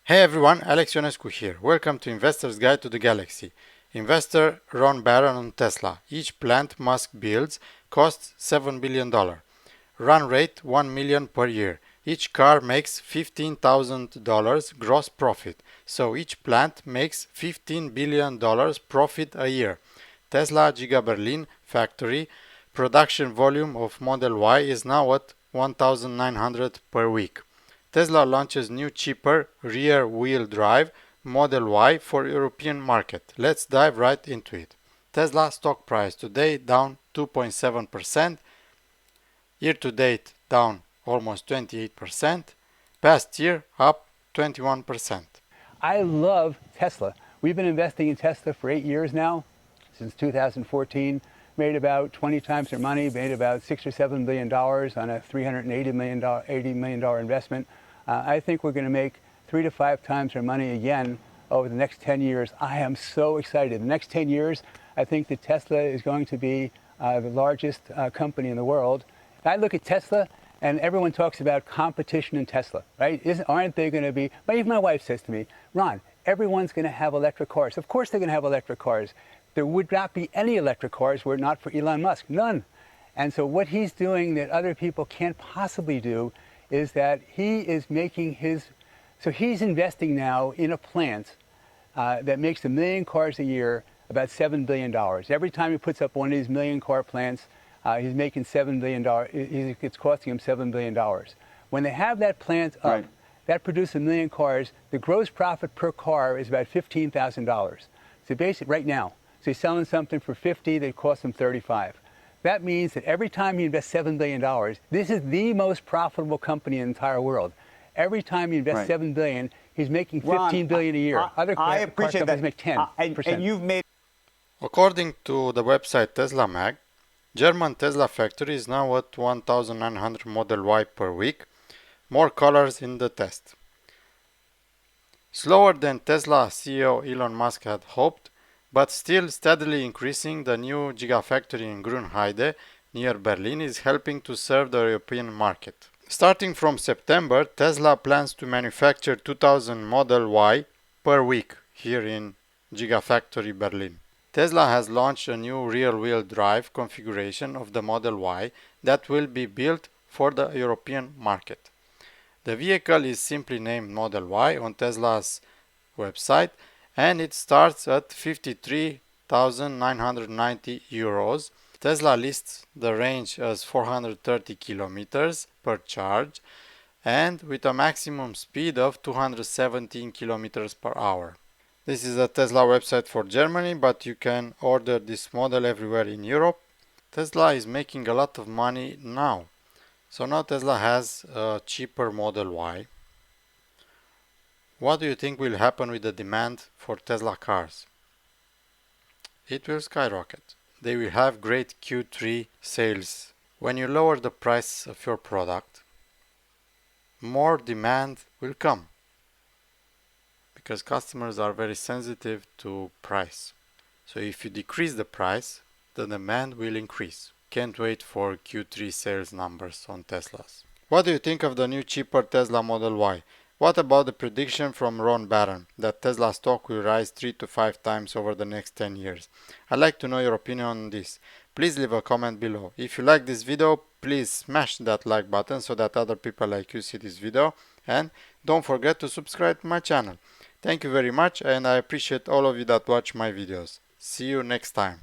Hey everyone, Alex Ionescu here. Welcome to Investor's Guide to the Galaxy. Investor Ron Barron on Tesla. Each plant Musk builds costs $7 billion. Run rate $1 million per year. Each car makes $15,000 gross profit. So each plant makes $15 billion profit a year. Tesla Giga Berlin factory production volume of Model Y is now at 1,900 per week. Tesla launches new cheaper rear-wheel drive Model Y for European market. Let's dive right into it. Tesla stock price today down 2.7%, year to date down almost 28%, past year up 21%. I love Tesla. We've been investing in Tesla for 8 years now, since 2014. Made about 20 times their money, made about $6 or $7 billion on a $380 million investment. I think we're going to make 3 to 5 times our money again over the next 10 years. I am so excited. The next 10 years, I think that Tesla is going to be the largest company in the world. I look at Tesla, and everyone talks about competition in Tesla, right? Aren't they going to be, but even my wife says to me, Ron, everyone's going to have electric cars. Of course they're going to have electric cars. There would not be any electric cars were it not for Elon Musk, none. And so what he's doing that other people can't possibly do is that he is making he's investing now in a plant that makes 1 million cars a year, about $7 billion. Every time he puts up one of these 1 million car plants, he's making $7 billion. It's costing him $7 billion. When they have that plant up, right, that produces 1 million cars, the gross profit per car is about $15,000. So basically, right now, so he's selling something for $50 that costs him $35. That means that every time he invests $7 billion, this is the most profitable company in the entire world. Every time he invests $7 billion, he's making $15 billion a year. Other car companies make 10%. And you've made. According to the website Tesla Mag, German Tesla factory is now at 1,900 Model Y per week, more colors in the test. Slower than Tesla CEO Elon Musk had hoped, but still steadily increasing, the new Gigafactory in Grunheide near Berlin is helping to serve the European market. Starting from September, Tesla plans to manufacture 2,000 Model Y per week here in Gigafactory Berlin. Tesla has launched a new rear-wheel drive configuration of the Model Y that will be built for the European market. The vehicle is simply named Model Y on Tesla's website, and it starts at 53,990 euros. Tesla lists the range as 430 kilometers per charge and with a maximum speed of 217 kilometers per hour. This is a Tesla website for Germany, but you can order this model everywhere in Europe. Tesla is making a lot of money now. So now Tesla has a cheaper Model Y. What do you think will happen with the demand for Tesla cars? It will skyrocket. They will have great Q3 sales. When you lower the price of your product, more demand will come because customers are very sensitive to price. So if you decrease the price, the demand will increase. Can't wait for Q3 sales numbers on Teslas. What do you think of the new cheaper Tesla Model Y? What about the prediction from Ron Barron that Tesla stock will rise 3 to 5 times over the next 10 years? I'd like to know your opinion on this. Please leave a comment below. If you like this video, please smash that like button so that other people like you see this video. And don't forget to subscribe to my channel. Thank you very much, and I appreciate all of you that watch my videos. See you next time.